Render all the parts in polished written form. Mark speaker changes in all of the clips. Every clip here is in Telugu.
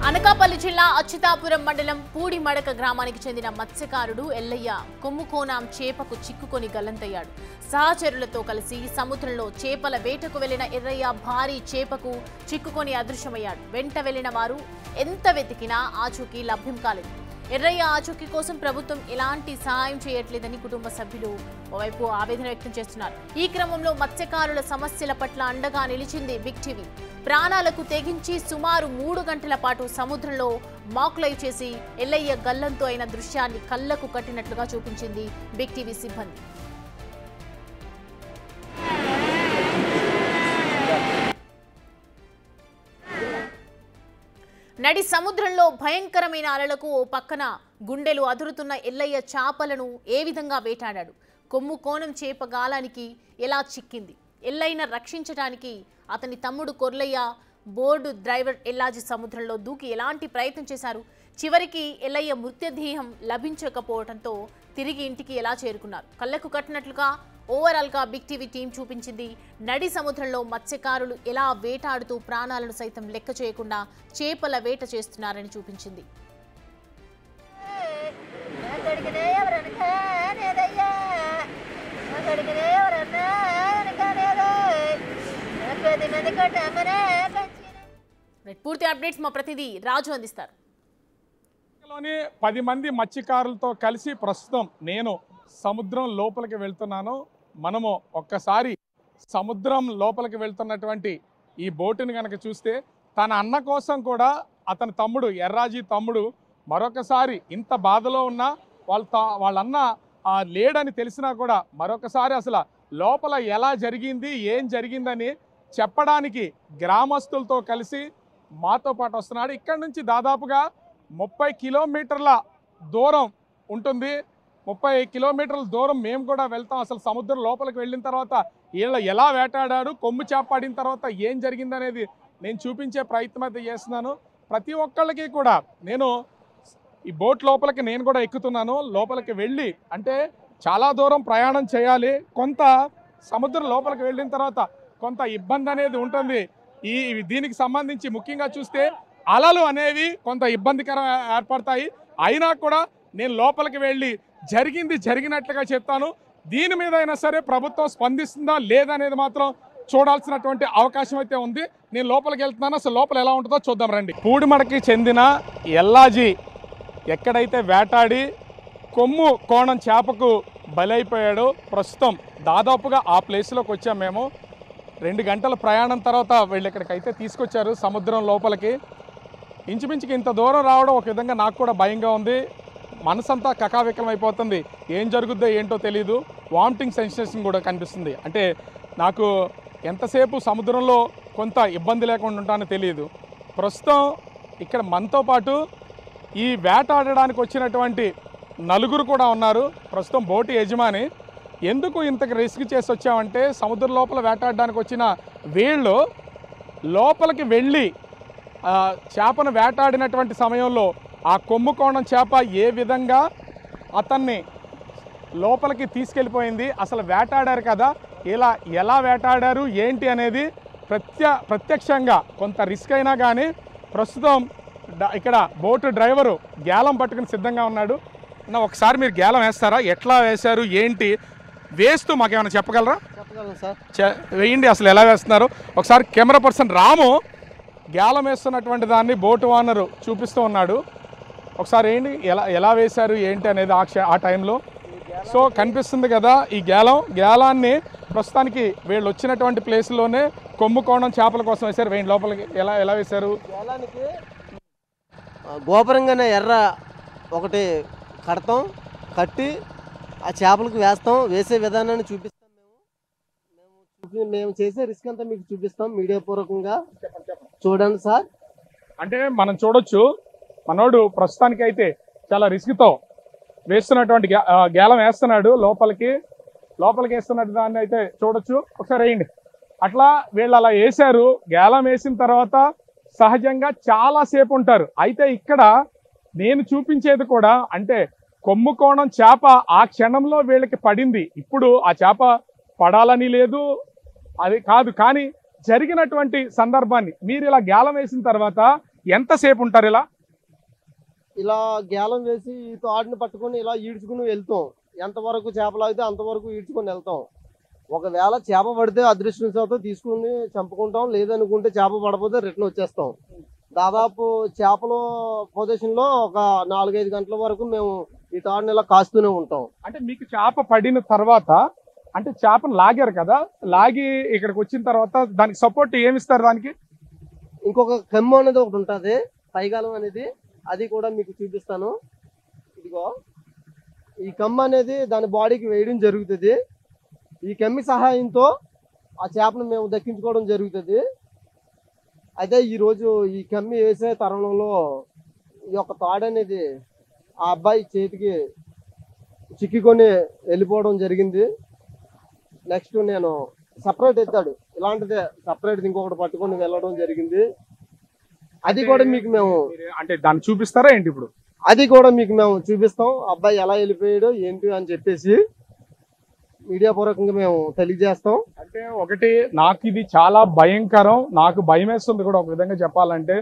Speaker 1: అనకాపల్లి జిల్లా అచ్యుతాపురం మండలం పూడిమడక గ్రామానికి చెందిన మత్స్యకారుడు ఎల్లయ్య కొమ్ముకోనాం చేపకు చిక్కుకొని గల్లంతయ్యాడు. సహచరులతో కలిసి సముద్రంలో చేపల వేటకు వెళ్లిన ఎర్రయ్య భారీ చేపకు చిక్కుకొని అదృశ్యమయ్యాడు. వెంట వెళ్లిన వారు ఎంత వెతికినా ఆచూకీ లభ్యం కాలేదు. ఎర్రయ్య ఆచూకీ కోసం ప్రభుత్వం ఎలాంటి సహాయం చేయట్లేదని కుటుంబ సభ్యులు ఓవైపు ఆవేదన వ్యక్తం చేస్తున్నారు. ఈ క్రమంలో మత్స్యకారుల సమస్యల పట్ల అండగా నిలిచింది బిగ్ టీవీ. ప్రాణాలకు తెగించి సుమారు 3 గంటల పాటు సముద్రంలో మాక్ లైవ్ చేసి ఎల్లయ్య గల్లంతు అయిన దృశ్యాన్ని కళ్లకు కట్టినట్లుగా చూపించింది బిగ్ టీవీ సిబ్బంది. నడి సముద్రంలో భయంకరమైన అలలకు ఓ పక్కన గుండెలు అదురుతున్న ఎల్లయ్య చేపలను ఏ విధంగా వేటాడాడు? కొమ్ము కోణం చేప గాలానికి ఎలా చిక్కింది? ఎల్లయ్యను రక్షించడానికి అతని తమ్ముడు కొర్లయ్య, బోర్డు డ్రైవర్ ఎల్లాజీ సముద్రంలో దూకి ఎలాంటి ప్రయత్నం చేశారు? చివరికి ఎల్లయ్య మృతదేహం లభించకపోవడంతో తిరిగి ఇంటికి ఎలా చేరుకున్నారు? కళ్లకు కట్టినట్లుగా ఓవరాల్ గా బిగ్ టీవీ టీం చూపించింది. నడి సముద్రంలో మత్స్యకారులు ఎలా వేటాడుతూ ప్రాణాలను సైతం లెక్క చేయకుండా చేపల వేట చేస్తున్నారని చూపించింది. పూర్తి అప్డేట్స్ మా ప్రతినిధి రాజు అందిస్తారు.
Speaker 2: 10 మంది మత్స్యకారులతో కలిసి ప్రస్తుతం నేను సముద్రం లోపలికి వెళ్తున్నాను. మనము ఒక్కసారి సముద్రం లోపలికి వెళ్తున్నటువంటి ఈ బోటుని కనుక చూస్తే తన అన్న కోసం కూడా అతని తమ్ముడు ఎర్రాజీ తమ్ముడు మరొకసారి ఇంత బాధలో ఉన్నా వాళ్ళన్న లేడని తెలిసినా కూడా మరొకసారి అసలు లోపల ఎలా జరిగింది, ఏం జరిగిందని చెప్పడానికి గ్రామస్తులతో కలిసి మాతో పాటు వస్తున్నాడు. ఇక్కడ నుంచి దాదాపుగా 30 కిలోమీటర్ల దూరం ఉంటుంది. 30 కిలోమీటర్ల దూరం మేము కూడా వెళ్తాం. అసలు సముద్రం లోపలికి వెళ్ళిన తర్వాత వీళ్ళు ఎలా వేటాడాడు, కొమ్ము చేపడిన తర్వాత ఏం జరిగిందనేది నేను చూపించే ప్రయత్నం అయితే చేస్తున్నాను. ప్రతి ఒక్కళ్ళకి కూడా నేను ఈ బోట్ లోపలికి నేను కూడా ఎక్కుతున్నాను. లోపలికి వెళ్ళి అంటే చాలా దూరం ప్రయాణం చేయాలి. కొంత సముద్రం లోపలికి వెళ్ళిన తర్వాత కొంత ఇబ్బంది అనేది ఉంటుంది. దీనికి సంబంధించి ముఖ్యంగా చూస్తే అలలు అనేవి కొంత ఇబ్బందికరం ఏర్పడతాయి. అయినా కూడా నేను లోపలికి వెళ్ళి జరిగినట్లుగా చెప్తాను. దీని మీద అయినా సరే ప్రభుత్వం స్పందిస్తుందా లేదనేది మాత్రం చూడాల్సినటువంటి అవకాశం అయితే ఉంది. నేను లోపలికి వెళ్తున్నాను. అసలు లోపల ఎలా ఉంటుందో చూద్దాం రండి. పూడిమడకి చెందిన ఎల్లాజీ ఎక్కడైతే వేటాడి కొమ్ము కోణం చేపకు బలైపోయాడో ప్రస్తుతం దాదాపుగా ఆ ప్లేస్లోకి వచ్చాం మేము. 2 గంటల ప్రయాణం తర్వాత వీళ్ళు ఇక్కడికైతే తీసుకొచ్చారు సముద్రం లోపలికి. ఇంచుమించుకి ఇంత దూరం రావడం ఒక విధంగా నాకు కూడా భయంగా ఉంది. మనసంతా కకావికలం అయిపోతుంది. ఏం జరుగుద్దో ఏంటో తెలీదు. వామిటింగ్ సెన్సేషన్ కూడా కనిపిస్తుంది. అంటే నాకు ఎంతసేపు సముద్రంలో కొంత ఇబ్బంది లేకుండా ఉంటానో తెలియదు. ప్రస్తుతం ఇక్కడ మనతో పాటు ఈ వేటాడడానికి వచ్చినటువంటి 4 కూడా ఉన్నారు. ప్రస్తుతం బోటు యజమాని. ఎందుకు ఇంతకు రిస్క్ చేసి వచ్చామంటే సముద్రం లోపల వేటాడడానికి వచ్చిన వీళ్ళు లోపలికి వెళ్ళి చేపను వేటాడినటువంటి సమయంలో ఆ కొమ్ము కోణం చేప ఏ విధంగా అతన్ని లోపలికి తీసుకెళ్ళిపోయింది, అసలు వేటాడారు కదా, ఎలా వేటాడారు ఏంటి అనేది ప్రత్యక్షంగా కొంత రిస్క్ అయినా కానీ ప్రస్తుతం ఇక్కడ బోటు డ్రైవరు గేలం పట్టుకుని సిద్ధంగా ఉన్నాడు. ఒకసారి మీరు గేలం వేస్తారా? ఎట్లా వేశారు ఏంటి వేస్తూ మాకేమైనా చెప్పగలరా?
Speaker 3: చెప్పగలను సార్.
Speaker 2: వేయండి. అసలు ఎలా వేస్తున్నారు ఒకసారి కెమెరా పర్సన్ రాము గేలం వేస్తున్నటువంటి దాన్ని బోటు ఓనరు చూపిస్తూ ఉన్నాడు. ఒకసారి ఏంటి ఎలా వేశారు ఏంటి అనేది ఆ టైంలో. సో కనిపిస్తుంది కదా ఈ గేలాన్ని ప్రస్తుతానికి వీళ్ళు వచ్చినటువంటి ప్లేస్లోనే కొమ్ము కోణం చేపల కోసం వేశారు. వేయండి లోపలికి. ఎలా వేశారు?
Speaker 3: గేలానికి గోపురంగానే ఎర్ర ఒకటి కట్టి ఆ చేపలకు వేస్తాం. వేసే విధానాన్ని చూపిస్తాం. మేము చేసే రిస్క్ అంతా మీకు చూపిస్తాం మీడియా పూర్వకంగా. చూడండి సార్.
Speaker 2: అంటే మనం చూడొచ్చు మనోడు ప్రస్తుతానికి అయితే చాలా రిస్క్తో వేస్తున్నటువంటి గేలం వేస్తున్నాడు. లోపలికి వేస్తున్నట్టు దాన్ని అయితే చూడొచ్చు. ఒకసారి వేయండి. అట్లా వీళ్ళు అలా వేశారు. గేలం వేసిన తర్వాత సహజంగా చాలా సేపు ఉంటారు. అయితే ఇక్కడ నేను చూపించేది కూడా అంటే కొమ్ము కోణం చేప ఆ క్షణంలో వీళ్ళకి పడింది. ఇప్పుడు ఆ చేప పడాలని లేదు, అది కాదు. కానీ జరిగినటువంటి సందర్భాన్ని మీరు ఇలా గేలం వేసిన తర్వాత ఎంతసేపు ఉంటారు ఇలా?
Speaker 3: ఇలా గేలం వేసి ఈ తాడుని పట్టుకొని ఇలా ఈడ్చుకుని వెళ్తాం. ఎంతవరకు చేపలు అయితే అంతవరకు ఈడ్చుకొని వెళ్తాం. ఒకవేళ చేప పడితే అదృష్టంతో తీసుకుని చంపుకుంటాం, లేదనుకుంటే చేప పడకపోతే రిటర్న్ వచ్చేస్తాం. దాదాపు చేపల పొజిషన్లో ఒక 4-5 గంటల వరకు మేము ఈ తాడుని ఇలా కాస్తూనే ఉంటాం.
Speaker 2: అంటే మీకు చేప పడిన తర్వాత అంటే చేపను లాగారు కదా, లాగి ఇక్కడికి వచ్చిన తర్వాత దానికి సపోర్ట్ ఏమిస్తారు? దానికి
Speaker 3: ఇంకొక కమ్ము అనేది ఒకటి ఉంటుంది, పైగాలం అనేది, అది కూడా మీకు చూపిస్తాను. ఇదిగో ఈ కమ్మ అనేది దాని బాడీకి వేయడం జరుగుతుంది. ఈ కమ్మి సహాయంతో ఆ చేపను మేము దక్కించుకోవడం జరుగుతుంది. అయితే ఈరోజు ఈ కమ్మి వేసే తరుణంలో ఈ యొక్క తాడు అనేది ఆ అబ్బాయి చేతికి చిక్కుకొని వెళ్ళిపోవడం జరిగింది. నెక్స్ట్ నేను సపరేట్ ఎత్తాడు, ఇలాంటిదే సపరేట్ ఇంకొకటి పట్టుకొని వెళ్ళడం జరిగింది. అది కూడా మీకు మేము
Speaker 2: అంటే దాన్ని చూపిస్తారా ఏంటి? ఇప్పుడు
Speaker 3: అది కూడా మీకు మేము చూపిస్తాం, అబ్బాయి ఎలా వెళ్ళిపోయాడు ఏంటి అని చెప్పేసి మీడియా పూర్వకంగా మేము తెలియజేస్తాం.
Speaker 2: అంటే ఒకటి నాకు ఇది చాలా భయంకరం, నాకు భయం వేస్తుంది కూడా ఒక విధంగా చెప్పాలంటే,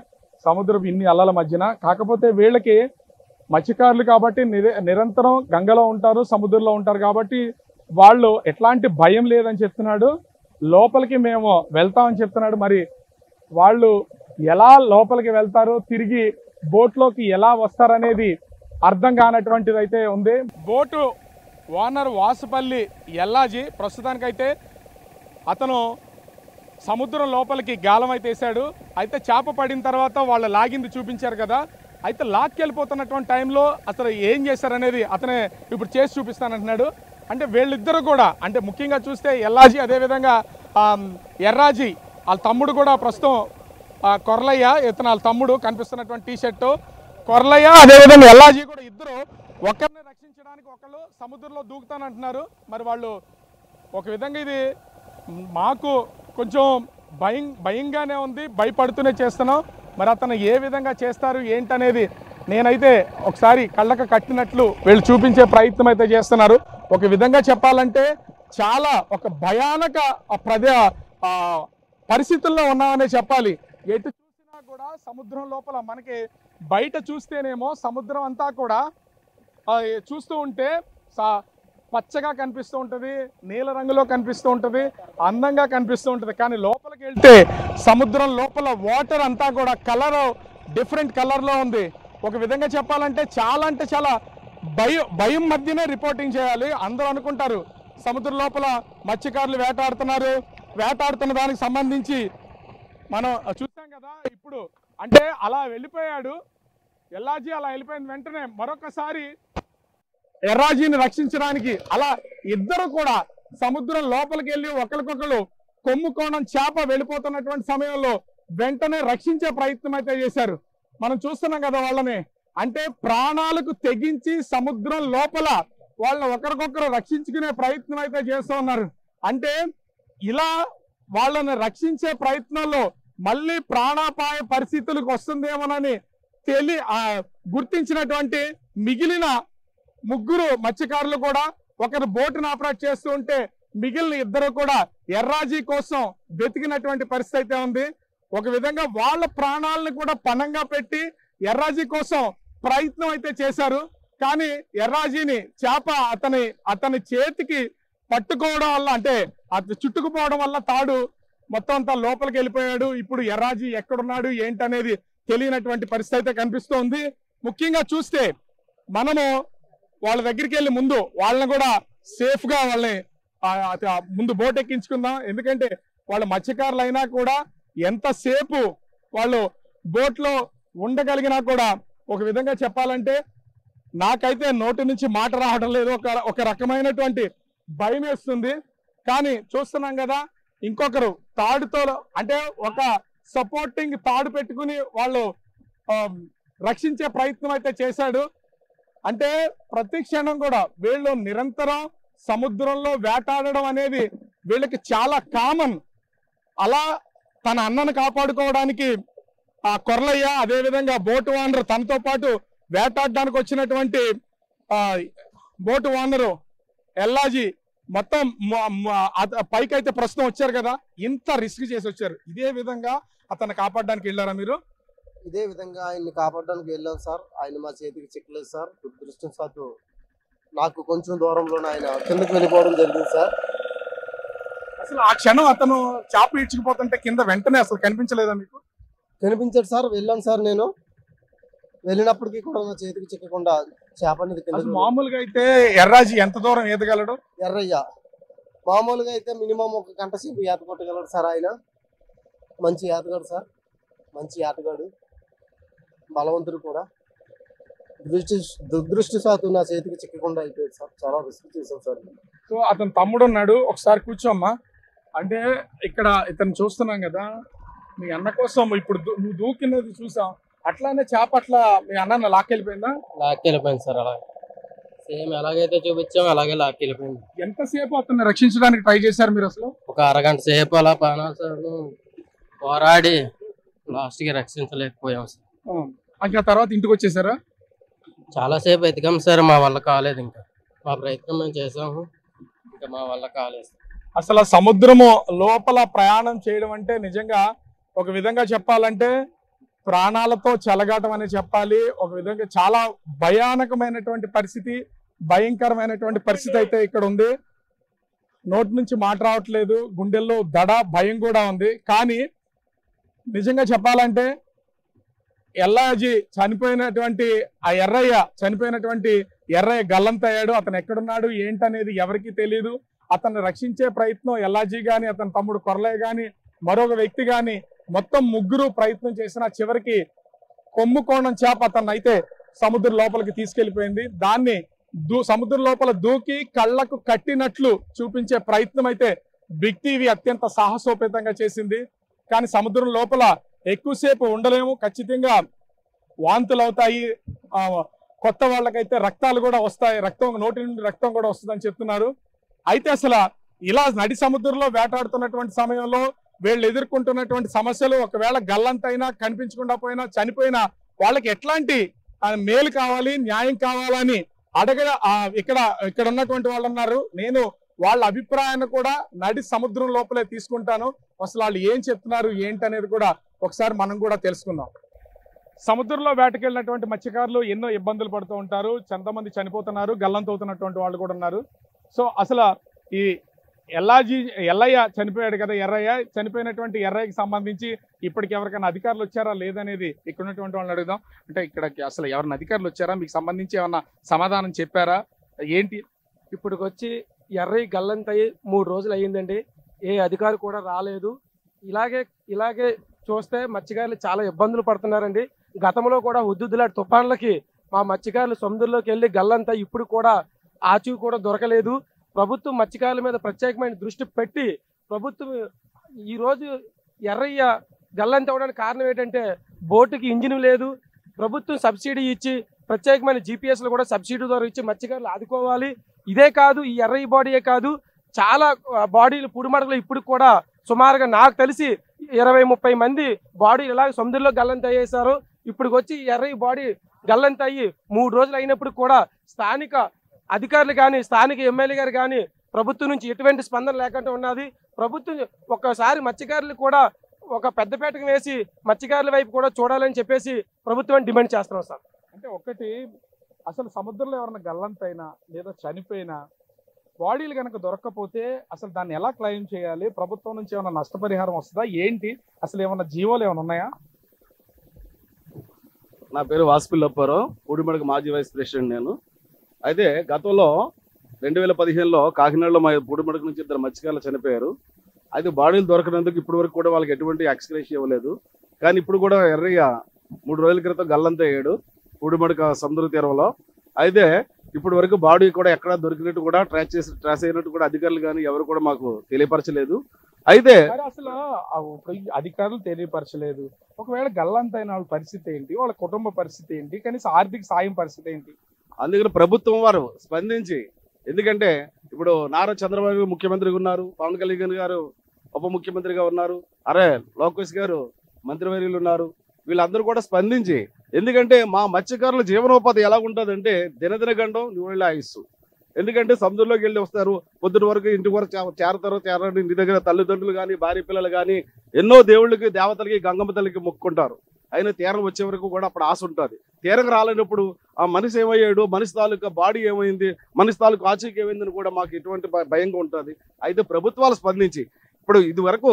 Speaker 2: సముద్రపు ఇన్ని అలల మధ్యన. కాకపోతే వీళ్ళకి మత్స్యకారులు కాబట్టి నిరంతరం గంగలో ఉంటారు, సముద్రంలో ఉంటారు కాబట్టి వాళ్ళు ఎట్లాంటి భయం లేదని చెప్తున్నాడు. లోపలికి మేము వెళ్తామని చెప్తున్నాడు. మరి వాళ్ళు ఎలా లోపలికి వెళ్తారు, తిరిగి బోట్లోకి ఎలా వస్తారనేది అర్థం కానటువంటిది అయితే ఉంది. బోటు ఓనర్ వాసుపల్లి ఎల్లాజీ ప్రస్తుతానికైతే అతను సముద్రం లోపలికి గాలం అయితే వేశాడు. అయితే చేప పడిన తర్వాత వాళ్ళు లాగింది చూపించారు కదా, అయితే లాక్కెళ్ళిపోతున్నటువంటి టైంలో అసలు ఏం చేశారనేది అతనే ఇప్పుడు చేసి చూపిస్తానంటున్నాడు. అంటే వీళ్ళిద్దరూ కూడా అంటే ముఖ్యంగా చూస్తే ఎల్లాజీ అదేవిధంగా ఎర్రాజీ వాళ్ళ తమ్ముడు కూడా ప్రస్తుతం కొర్లయ్య, ఇతను వాళ్ళ తమ్ముడు కనిపిస్తున్నటువంటి టీషర్టు కొర్లయ్య, అదేవిధంగా ఎల్లాజీ కూడా ఇద్దరు ఒకరిని రక్షించడానికి ఒకళ్ళు సముద్రంలో దూకుతానంటున్నారు. మరి వాళ్ళు ఒక విధంగా ఇది మాకు కొంచెం భయంగానే ఉంది, భయపడుతూనే చేస్తున్నాం. మరి అతను ఏ విధంగా చేస్తారు ఏంటనేది నేనైతే ఒకసారి కళ్ళకు కట్టినట్లు వీళ్ళు చూపించే ప్రయత్నం అయితే చేస్తున్నారు. ఒక విధంగా చెప్పాలంటే చాలా ఒక భయానక పరిస్థితుల్లో ఉన్నామనే చెప్పాలి. ఎటు చూసినా కూడా సముద్రం లోపల మనకి బయట చూస్తేనేమో సముద్రం అంతా కూడా చూస్తూ ఉంటే పచ్చగా కనిపిస్తూ ఉంటుంది, నీల రంగులో కనిపిస్తూ ఉంటుంది, అందంగా కనిపిస్తూ ఉంటుంది. కానీ లోపలికి వెళ్తే సముద్రం లోపల వాటర్ అంతా కూడా కలర్ డిఫరెంట్ కలర్లో ఉంది. ఒక విధంగా చెప్పాలంటే చాలా భయం మధ్యనే రిపోర్టింగ్ చేయాలి. అందరూ అనుకుంటారు సముద్రం లోపల మత్స్యకారులు వేటాడుతున్న దానికి సంబంధించి మనం చూస్తాం కదా. ఇప్పుడు అంటే అలా వెళ్ళిపోయాడు ఎల్లాజీ, అలా వెళ్ళిపోయిన వెంటనే మరొకసారి ఎర్రాజీని రక్షించడానికి అలా ఇద్దరు కూడా సముద్రం లోపలికి వెళ్ళి ఒకరికొకరు కొమ్ముకోణం చేప వెళ్ళిపోతున్నటువంటి సమయంలో వెంటనే రక్షించే ప్రయత్నం అయితే చేశారు. మనం చూస్తున్నాం కదా వాళ్ళని, అంటే ప్రాణాలకు తెగించి సముద్రం లోపల వాళ్ళని ఒకరికొకరు రక్షించుకునే ప్రయత్నం అయితే చేస్తూ ఉన్నారు. అంటే ఇలా వాళ్ళని రక్షించే ప్రయత్నంలో మళ్ళీ ప్రాణాపాయ పరిస్థితులకు వస్తుందేమోనని గుర్తించినటువంటి మిగిలిన ముగ్గురు మత్స్యకారులు కూడా ఒకరు బోటును ఆపరేట్ చేస్తూ ఉంటే మిగిలిన ఇద్దరు కూడా ఎర్రాజీ కోసం వెతికినటువంటి పరిస్థితి అయితే ఉంది. ఒక విధంగా వాళ్ళ ప్రాణాలను కూడా పణంగా పెట్టి ఎర్రాజీ కోసం ప్రయత్నం అయితే చేశారు. కానీ ఎర్రాజీని చేప అతని చేతికి పట్టుకోవడం వల్ల అంటే అది చుట్టుకుపోవడం వల్ల తాడు మొత్తం అంతా లోపలికి వెళ్ళిపోయాడు. ఇప్పుడు ఎర్రాజీ ఎక్కడున్నాడు ఏంటనేది తెలియనటువంటి పరిస్థితి అయితే కనిపిస్తోంది. ముఖ్యంగా చూస్తే మనము వాళ్ళ దగ్గరికి వెళ్ళి ముందు వాళ్ళని కూడా సేఫ్ గా వాళ్ళని ముందు బోట్ ఎక్కించుకుందాం. ఎందుకంటే వాళ్ళ మత్స్యకారులు అయినా కూడా ఎంతసేపు వాళ్ళు బోట్ లో ఉండగలిగినా కూడా ఒక విధంగా చెప్పాలంటే నాకైతే నోటి నుంచి మాట రావడం లేదు, ఒక రకమైనటువంటి భయం వేస్తుంది. కానీ చూస్తున్నాం కదా ఇంకొకరు తాడుతో అంటే ఒక సపోర్టింగ్ తాడు పెట్టుకుని వాళ్ళు రక్షించే ప్రయత్నం అయితే చేశాడు. అంటే ప్రతి క్షణం కూడా వీళ్ళు నిరంతరం సముద్రంలో వేటాడడం అనేది వీళ్ళకి చాలా కామన్. అలా తన అన్నను కాపాడుకోవడానికి ఆ కొర్లయ్య అదేవిధంగా బోటు ఓనర్ తనతో పాటు వేటాడడానికి వచ్చినటువంటి బోటు ఓనరు ఎల్లాజీ మొత్తం పైకి అయితే ప్రస్తుతం వచ్చారు కదా, ఇంత రిస్క్ చేసి వచ్చారు. ఇదే విధంగా అతను కాపాడడానికి వెళ్ళారా మీరు?
Speaker 3: ఇదే విధంగా ఆయన్ని కాపాడడానికి వెళ్ళాం సార్. ఆయన మా చేతికి చిక్కలేదు సార్. దురదృష్టవశాత్తు నాకు కొంచెం దూరంలోనే ఆయన కిందకి వెళ్ళిపోవడం జరిగింది సార్.
Speaker 2: అసలు ఆ క్షణం అతను చేప ఈడ్చుకుపోతుంటే కింద వెంటనే అసలు కనిపించలేదా మీకు?
Speaker 3: కనిపించాడు సార్. వెళ్ళాను సార్. నేను వెళ్ళినప్పటికీ కూడా నా చేతికి చిక్కకుండా చేప అనేది కింద.
Speaker 2: మామూలుగా అయితే ఎర్రాజీ ఎంత దూరం ఈదగలడు?
Speaker 3: ఎర్రయ్య మామూలుగా అయితే మినిమం 1 గంట సేపు ఈత కొట్టగలడు సార్. ఆయన మంచి ఈతగాడు సార్. మంచి ఆటగాడు, బలవంతుడు కూడా. దురదృష్టవశాత్తు నా చేతికి చిక్కకుండా అయిపోయాడు సార్. చాలా రిస్క్ చేశాం సార్.
Speaker 2: సో అతను తమ్ముడు ఉన్నాడు, ఒకసారి కూర్చోమ్మా. అంటే ఇక్కడ ఇతను చూస్తున్నాం కదా, మీ అన్న కోసం ఇప్పుడు నువ్వు దూకినది చూసాం, అట్లానే చేప అట్లా మీ అన్న లాక్కెళ్ళిపోయిందా?
Speaker 4: లాక్కెళ్ళిపోయింది సార్. అలా సేమ్ ఎలాగైతే చూపించాం అలాగే లాక్కెళ్ళిపోయింది.
Speaker 2: ఎంతసేపు అతన్ని రక్షించడానికి ట్రై చేశారు మీరు? అసలు
Speaker 4: ఒక అరగంట సేపు అలా ప్రాణాలు పోరాడి లాస్ట్ కి రక్షించలేకపోయాం సార్.
Speaker 2: ఇంకా తర్వాత ఇంటికి వచ్చేసారా?
Speaker 4: చాలా సేపు ఎతికాం సార్, మా వల్ల కాలేదు. ఇంకా మా ప్రయత్నం మేము చేసాము, ఇంకా మా వల్ల కాలేదు.
Speaker 2: అసలు సముద్రము లోపల ప్రయాణం చేయడం అంటే నిజంగా ఒక విధంగా చెప్పాలంటే ప్రాణాలతో చెలగాటం అని చెప్పాలి. ఒక విధంగా చాలా భయానకమైనటువంటి పరిస్థితి, భయంకరమైనటువంటి పరిస్థితి అయితే ఇక్కడ ఉంది. నోటి నుంచి మాట రావట్లేదు, గుండెల్లో దడ భయం కూడా ఉంది. కానీ నిజంగా చెప్పాలంటే ఎల్లాజీ చనిపోయినటువంటి ఎర్రయ్య గల్లంతయ్యాడు. అతను ఎక్కడున్నాడు ఏంటనేది ఎవరికి తెలియదు. అతన్ని రక్షించే ప్రయత్నం ఎల్లాజీ గాని, అతని తమ్ముడు కొరలయ్య గాని, మరొక వ్యక్తి గాని, మొత్తం ముగ్గురు ప్రయత్నం చేసిన చివరికి కొమ్ముకోణం చేప అతన్ని అయితే సముద్రం లోపలికి తీసుకెళ్లిపోయింది. దాన్ని సముద్రం లోపల దూకి కళ్ళకు కట్టినట్లు చూపించే ప్రయత్నం అయితే బిగ్ టీవీ అత్యంత సాహసోపేతంగా చేసింది. కానీ సముద్రం లోపల ఎక్కువసేపు ఉండలేము, ఖచ్చితంగా వాంతులు అవుతాయి, కొత్త వాళ్ళకైతే రక్తాలు కూడా వస్తాయి, నోటి నుండి రక్తం కూడా వస్తుందని చెప్తున్నారు. అయితే అసలు ఇలా నడి సముద్రంలో వేటాడుతున్నటువంటి సమయంలో వీళ్ళు ఎదుర్కొంటున్నటువంటి సమస్యలు, ఒకవేళ గల్లంతైనా కనిపించకుండా పోయినా చనిపోయినా వాళ్ళకి ఎట్లాంటి మేలు కావాలి, న్యాయం కావాలని ఇక్కడ ఉన్నటువంటి వాళ్ళు ఉన్నారు. నేను వాళ్ళ అభిప్రాయాన్ని కూడా నడి సముద్రం లోపలే తీసుకుంటాను. అసలు వాళ్ళు ఏం చెప్తున్నారు ఏంటనేది కూడా ఒకసారి మనం కూడా తెలుసుకుందాం. సముద్రంలో వేటకెళ్ళినటువంటి మత్స్యకారులు ఎన్నో ఇబ్బందులు పడుతూ ఉంటారు, ఎంతమంది చనిపోతున్నారు, గల్లంతవుతున్నటువంటి వాళ్ళు కూడా ఉన్నారు. సో అసలు ఈ ఎల్లయ్య చనిపోయాడు కదా, ఎర్రయ్య చనిపోయినటువంటి ఎర్రయ్యకి సంబంధించి ఇప్పటికి ఎవరికైనా అధికారులు వచ్చారా లేదనేది ఇక్కడ ఉన్నటువంటి వాళ్ళని అడుగుదాం. అంటే ఇక్కడికి అసలు ఎవరైనా అధికారులు వచ్చారా, మీకు సంబంధించి ఏమన్నా సమాధానం చెప్పారా ఏంటి?
Speaker 5: ఇప్పటికి వచ్చి ఎర్రయ్య గల్లంతయ్యి 3 రోజులు అయ్యిందండి. ఏ అధికారి కూడా రాలేదు. ఇలాగే చూస్తే మత్స్యకారులు చాలా ఇబ్బందులు పడుతున్నారండి. గతంలో కూడా హుద్దులాంటి తుఫాన్లకి మా మత్స్యకారులు సముద్రంలోకి వెళ్ళి గల్లంతా ఇప్పుడు కూడా ఆచూ కూడా దొరకలేదు. ప్రభుత్వం మత్స్యకారుల మీద ప్రత్యేకమైన దృష్టి పెట్టి ప్రభుత్వం ఈరోజు ఎర్రయ్య గల్లంత అవ్వడానికి కారణం ఏంటంటే బోటుకి ఇంజిన్ లేదు. ప్రభుత్వం సబ్సిడీ ఇచ్చి ప్రత్యేకమైన జీపీఎస్లు కూడా సబ్సిడీ ద్వారా ఇచ్చి మత్స్యకారులు ఆదుకోవాలి. ఇదే కాదు, ఈ ఎర్రయ్య బాడీయే కాదు, చాలా బాడీలు పుడిమడకలు ఇప్పుడు కూడా సుమారుగా నాకు తెలిసి 20-30 మంది బాడీలు ఇలాగ సముద్రంలో గల్లంత అయ్యేసారు. ఇప్పుడు వచ్చి ఎర్రయ్య బాడీ గల్లంత అయ్యి 3 రోజులు అయినప్పుడు కూడా స్థానిక అధికారులు కానీ, స్థానిక ఎమ్మెల్యే గారు కానీ ప్రభుత్వం నుంచి ఎటువంటి స్పందన లేకుండా ఉన్నది. ప్రభుత్వం ఒక్కసారి మత్స్యకారులు కూడా ఒక పెద్దపేటకు వేసి మత్స్యకారుల వైపు కూడా చూడాలని చెప్పేసి ప్రభుత్వాన్ని డిమాండ్ చేస్తున్నాం సార్.
Speaker 2: అంటే ఒకటి, అసలు సముద్రంలో ఎవరైనా గల్లంతైనా లేదా చనిపోయినా బాడీలు కనుక దొరక్కపోతే అసలు దాన్ని ఎలా క్లెయిమ్ చేయాలి? ప్రభుత్వం నుంచి ఏమైనా నష్టపరిహారం వస్తుందా ఏంటి? అసలు ఏమైనా జీవోలు ఏమైనా ఉన్నాయా?
Speaker 6: నా పేరు వాసుపల్లి అప్పారావు, పూడిమడక మాజీ వైస్ ప్రెసిడెంట్ నేను. అయితే గతంలో 2015లో కాకినాడలో మా పూడిమడక నుంచి 2 మత్స్యకారులు చనిపోయారు. అయితే బాడీలు దొరకనందుకు ఇప్పటి వరకు కూడా వాళ్ళకి ఎటువంటి ఎక్స్గ్రేషియా ఇవ్వలేదు. కానీ ఇప్పుడు కూడా ఎర్రయ్య 3 రోజుల క్రితం గల్లంతయ్యాడు పూడిమడక సముద్ర తీరంలో. అయితే ఇప్పటి వరకు బాడీ కూడా ఎక్కడా దొరికినట్టు కూడా ట్రాస్ అయినట్టు కూడా అధికారులు కానీ ఎవరు కూడా మాకు తెలియపరచలేదు. అయితే
Speaker 2: అసలు అధికారులు తెలియపరచలేదు, ఒకవేళ గల్లంతైన వాళ్ళ పరిస్థితి ఏంటి, వాళ్ళ కుటుంబ పరిస్థితి ఏంటి, కనీసం ఆర్థిక సాయం పరిస్థితి ఏంటి?
Speaker 6: అందుకని ప్రభుత్వం వారు స్పందించి, ఎందుకంటే ఇప్పుడు నారా చంద్రబాబు ముఖ్యమంత్రిగా ఉన్నారు, పవన్ కళ్యాణ్ గారు ఉప ముఖ్యమంత్రిగా ఉన్నారు, లోకేష్ గారు మంత్రివర్యులు ఉన్నారు, వీళ్ళందరూ కూడా స్పందించి, ఎందుకంటే మా మత్స్యకారుల జీవనోపాధి ఎలా ఉంటుందంటే దినదిన గండం నీళ్ళ ఆయుస్సు. ఎందుకంటే సముద్రంలోకి వెళ్ళి వస్తారు, పొద్దున వరకు ఇంటి వరకు చేరని ఇంటి దగ్గర తల్లిదండ్రులు కానీ భార్య పిల్లలు కానీ ఎన్నో దేవుళ్ళకి దేవతలకి గంగమ్మ తల్లికి మొక్కుకుంటారు. అయినా తీరం వచ్చే వరకు కూడా అప్పుడు ఆశ ఉంటుంది. తీరం రాలేనప్పుడు ఆ మనిషి ఏమయ్యాడు, మనిషి తాలూకా బాడీ ఏమైంది, మనిషి తాలూకా ఆచూకీ ఏమైందని కూడా మాకు ఎటువంటి భయంగా ఉంటుంది. అయితే ప్రభుత్వాలు స్పందించి ఇప్పుడు ఇది వరకు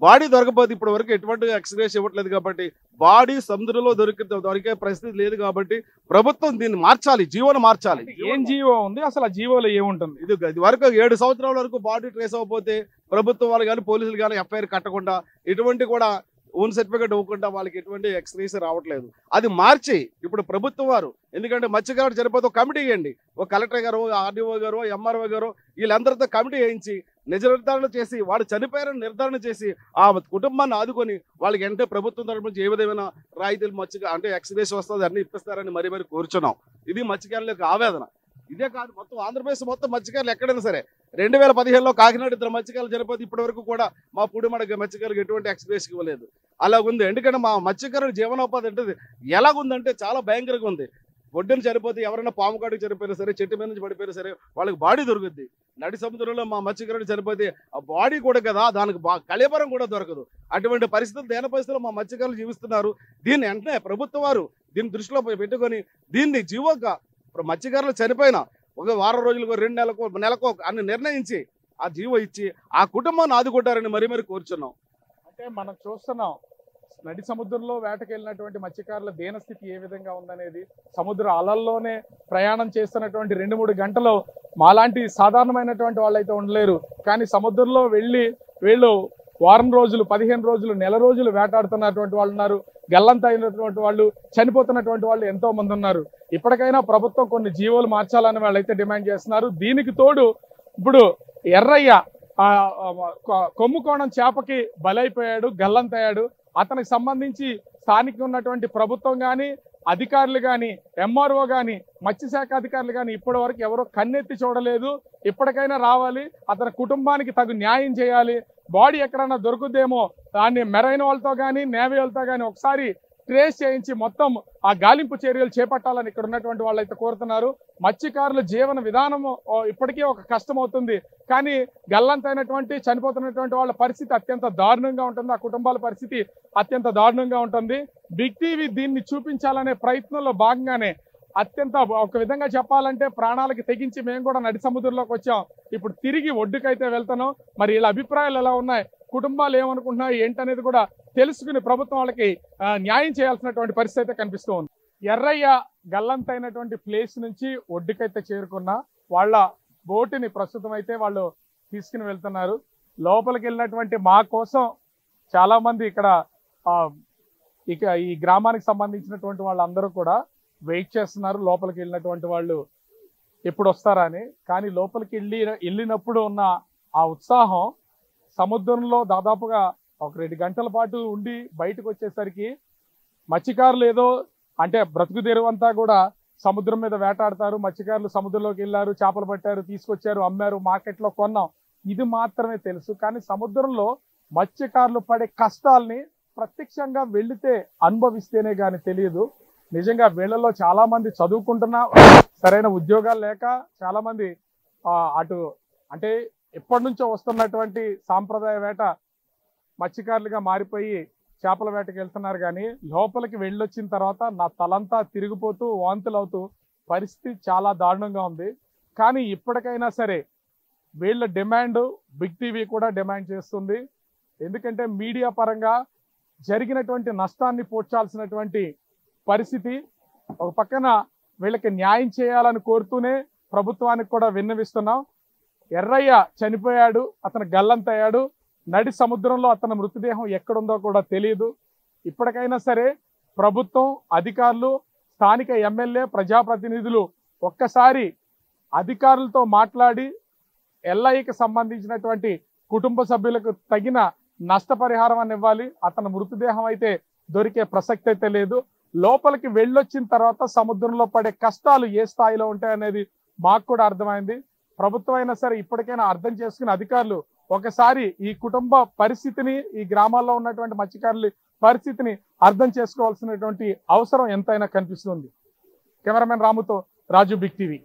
Speaker 6: బాడీ దొరకపోతే ఇప్పటి వరకు ఎటువంటి ఎక్స్‌గ్రేస్ ఇవ్వట్లేదు కాబట్టి బాడీ సముద్రంలో దొరికే పరిస్థితి లేదు కాబట్టి ప్రభుత్వం దీన్ని మార్చాలి, జీవోను మార్చాలి.
Speaker 2: ఏం జీవో ఉంది అసలు? ఆ జీవోలో ఏముంటుంది?
Speaker 6: ఇది వరకు 7 సంవత్సరాల వరకు బాడీ ట్రేస్ అవ్వకపోతే ప్రభుత్వం వాళ్ళు కానీ పోలీసులు కానీ ఎఫ్ఐఆర్ కట్టకుండా ఎటువంటి కూడా ఓన్ సర్టిఫికేట్ ఇవ్వకుండా వాళ్ళకి ఎటువంటి ఎక్స్‌గ్రేస్ రావట్లేదు. అది మార్చి ఇప్పుడు ప్రభుత్వం వారు, ఎందుకంటే మత్స్యకారుడు చనిపోతే ఒక కమిటీ వేయండి, ఒక కలెక్టర్ గారు, ఆర్డీఓ గారు, ఎంఆర్ఓ గారు వీళ్ళందరితో కమిటీ వేయించి నిజ నిర్ధారణ చేసి వాడు చనిపోయారని నిర్ధారణ చేసి ఆ కుటుంబాన్ని ఆదుకొని వాళ్ళకి అంటే ప్రభుత్వం తరపు నుంచి ఏ విధమైన రాయితీలు అంటే ఎక్స్‌గ్రేస్ వస్తుంది అన్ని ఇప్పిస్తారని మరీ కోరుచున్నాం. ఇది మత్స్యకారుల యొక్క ఆవేదన. ఇదే కాదు, మొత్తం ఆంధ్రప్రదేశ్ మొత్తం మత్స్యకారులు ఎక్కడైనా సరే 2015లో కాకినాడ 2 మత్స్యకారులు చనిపోతే ఇప్పటి వరకు కూడా మా పూడిమడక మత్స్యకారులకు ఎటువంటి ఎక్స్‌గ్రేస్ ఇవ్వలేదు. అలాగుంది. ఎందుకంటే మా మత్స్యకారుల జీవనోపాధి అంటే ఎలాగుందంటే చాలా భయంకరంగా ఉంది. ఒడ్డున చనిపోతే ఎవరైనా పాము కాటుకు చనిపోయినా సరే, చెట్టు మీద నుంచి పడిపోయినా సరే వాళ్ళకి బాడీ దొరుకుద్ది. నడి సముద్రంలో మా మత్స్యకారుడు చనిపోతే ఆ బాడీ కూడా కదా దానికి కళేబరం కూడా దొరకదు. అటువంటి పరిస్థితులు దేన పరిస్థితుల్లో మా మత్స్యకారులు జీవిస్తున్నారు. దీన్ని వెంటనే ప్రభుత్వం వారు దీన్ని దృష్టిలో పెట్టుకొని దీన్ని జీవోగా మత్స్యకారులు చనిపోయిన ఒక వారం రోజులకు 2 నెలలకు అన్ని నిర్ణయించి ఆ జీవో ఇచ్చి ఆ కుటుంబాన్ని ఆదుకుంటారని మరీ కోరుచున్నాం.
Speaker 2: అంటే మనం చూస్తున్నాం నడి సముద్రంలో వేటకెళ్ళినటువంటి మత్స్యకారుల దీనస్థితి ఏ విధంగా ఉందనేది. సముద్ర అలల్లోనే ప్రయాణం చేస్తున్నటువంటి 2-3 గంటలు మాలాంటి సాధారణమైనటువంటి వాళ్ళైతే ఉండలేరు. కానీ సముద్రంలో వెళ్ళి వీళ్ళు వారం రోజులు, 15 రోజులు, నెల రోజులు వేటాడుతున్నటువంటి వాళ్ళు ఉన్నారు. గల్లంత అయినటువంటి వాళ్ళు, చనిపోతున్నటువంటి వాళ్ళు ఎంతో మంది ఉన్నారు. ఇప్పటికైనా ప్రభుత్వం కొన్ని జీవోలు మార్చాలని వాళ్ళైతే డిమాండ్ చేస్తున్నారు. దీనికి తోడు ఇప్పుడు ఎర్రయ్య కొమ్ముకోణం చేపకి బలైపోయాడు, గల్లంతయ్యాడు. అతనికి సంబంధించి స్థానికంగా ఉన్నటువంటి ప్రభుత్వం కానీ, అధికారులు కానీ, ఎంఆర్ఓ కానీ, మత్స్యశాఖ అధికారులు కానీ ఇప్పటి వరకు ఎవరో కన్నెత్తి చూడలేదు. ఇప్పటికైనా రావాలి, అతని కుటుంబానికి తగు న్యాయం చేయాలి. బాడీ ఎక్కడన్నా దొరుకుద్దేమో దాన్ని మెరైన్ వాళ్ళతో కానీ, నేవీ వాళ్ళతో కానీ ఒకసారి ట్రేస్ చేయించి మొత్తం ఆ గాలింపు చర్యలు చేపట్టాలని ఇక్కడ ఉన్నటువంటి వాళ్ళైతే కోరుతున్నారు. మత్స్యకారుల జీవన విధానం ఇప్పటికీ ఒక కష్టం అవుతుంది. కానీ గల్లంతైనటువంటి చనిపోతున్నటువంటి వాళ్ళ పరిస్థితి అత్యంత దారుణంగా ఉంటుంది. ఆ కుటుంబాల పరిస్థితి అత్యంత దారుణంగా ఉంటుంది. బిగ్ టీవీ దీన్ని చూపించాలనే ప్రయత్నంలో భాగంగానే అత్యంత ఒక విధంగా చెప్పాలంటే ప్రాణాలకి తెగించి మేము కూడా నడి సముద్రంలోకి వచ్చాం. ఇప్పుడు తిరిగి ఒడ్డుకైతే వెళ్తున్నాం. మరి వీళ్ళ అభిప్రాయాలు ఎలా ఉన్నాయి, కుటుంబాలు ఏమనుకుంటున్నాయి ఏంటనేది కూడా తెలుసుకుని ప్రభుత్వం వాళ్ళకి న్యాయం చేయాల్సినటువంటి పరిస్థితి అయితే కనిపిస్తూ ఉంది. ఎర్రయ్య గల్లంతైనటువంటి ప్లేస్ నుంచి ఒడ్డుకైతే చేరుకున్న వాళ్ళ బోటుని ప్రస్తుతం అయితే వాళ్ళు తీసుకుని వెళ్తున్నారు. లోపలికి వెళ్ళినటువంటి మా కోసం చాలా మంది ఇక్కడ ఈ గ్రామానికి సంబంధించినటువంటి వాళ్ళందరూ కూడా వెయిట్ చేస్తున్నారు. లోపలికి వెళ్ళినటువంటి వాళ్ళు ఎప్పుడు వస్తారా అని. కానీ లోపలికి వెళ్ళినప్పుడు ఉన్న ఆ ఉత్సాహం సముద్రంలో దాదాపుగా ఒక 2 గంటల పాటు ఉండి బయటకు వచ్చేసరికి మత్స్యకారులు ఏదో అంటే బ్రతుకు తెరువంతా కూడా సముద్రం మీద వేటాడతారు. మత్స్యకారులు సముద్రంలోకి వెళ్ళారు, చేపలు పట్టారు, తీసుకొచ్చారు, అమ్మారు, మార్కెట్లో కొన్నాం, ఇది మాత్రమే తెలుసు. కానీ సముద్రంలో మత్స్యకారులు పడే కష్టాల్ని ప్రత్యక్షంగా వెళితే అనుభవిస్తేనే కానీ తెలియదు. నిజంగా వీళ్ళలో చాలా మంది చదువుకుంటున్నా సరైన ఉద్యోగాలు లేక చాలా మంది అటు అంటే ఎప్పటి నుంచో వస్తున్నటువంటి సాంప్రదాయ వేట మత్స్యకారులుగా మారిపోయి చేపల వేటకి వెళ్తున్నారు. కానీ లోపలికి వెళ్ళొచ్చిన తర్వాత నా తలంతా తిరిగిపోతూ వాంతులు అవుతూ పరిస్థితి చాలా దారుణంగా ఉంది. కానీ ఇప్పటికైనా సరే వీళ్ళ డిమాండ్ బిగ్ టీవీ కూడా డిమాండ్ చేస్తుంది. ఎందుకంటే మీడియా పరంగా జరిగినటువంటి నష్టాన్ని పోడ్చాల్సినటువంటి పరిస్థితి. ఒక పక్కన వీళ్ళకి న్యాయం చేయాలని కోరుతూనే ప్రభుత్వానికి కూడా విన్నవిస్తున్నాం. ఎర్రయ్య చనిపోయాడు, అతను గల్లంతయ్యాడు. నడి సముద్రంలో అతని మృతదేహం ఎక్కడుందో కూడా తెలియదు. ఇప్పటికైనా సరే ప్రభుత్వం, అధికారులు, స్థానిక ఎమ్మెల్యే, ప్రజాప్రతినిధులు ఒక్కసారి అధికారులతో మాట్లాడి ఎల్ఐకి సంబంధించినటువంటి కుటుంబ సభ్యులకు తగిన నష్టపరిహారం అని ఇవ్వాలి. అతని మృతదేహం అయితే దొరికే ప్రసక్తి అయితే లేదు. లోపలికి వెళ్ళొచ్చిన తర్వాత సముద్రంలో పడే కష్టాలు ఏ స్థాయిలో ఉంటాయనేది మాకు కూడా అర్థమైంది. ప్రభుత్వం అయినా సరే ఇప్పటికైనా అర్థం చేసుకుని అధికారులు ఒకసారి ఈ కుటుంబ పరిస్థితిని, ఈ గ్రామాల్లో ఉన్నటువంటి మత్స్యకారుల పరిస్థితిని అర్థం చేసుకోవాల్సినటువంటి అవసరం ఎంతైనా కనిపిస్తుంది. కెమెరామెన్ రాముతో రాజు, బిగ్ టీవీ.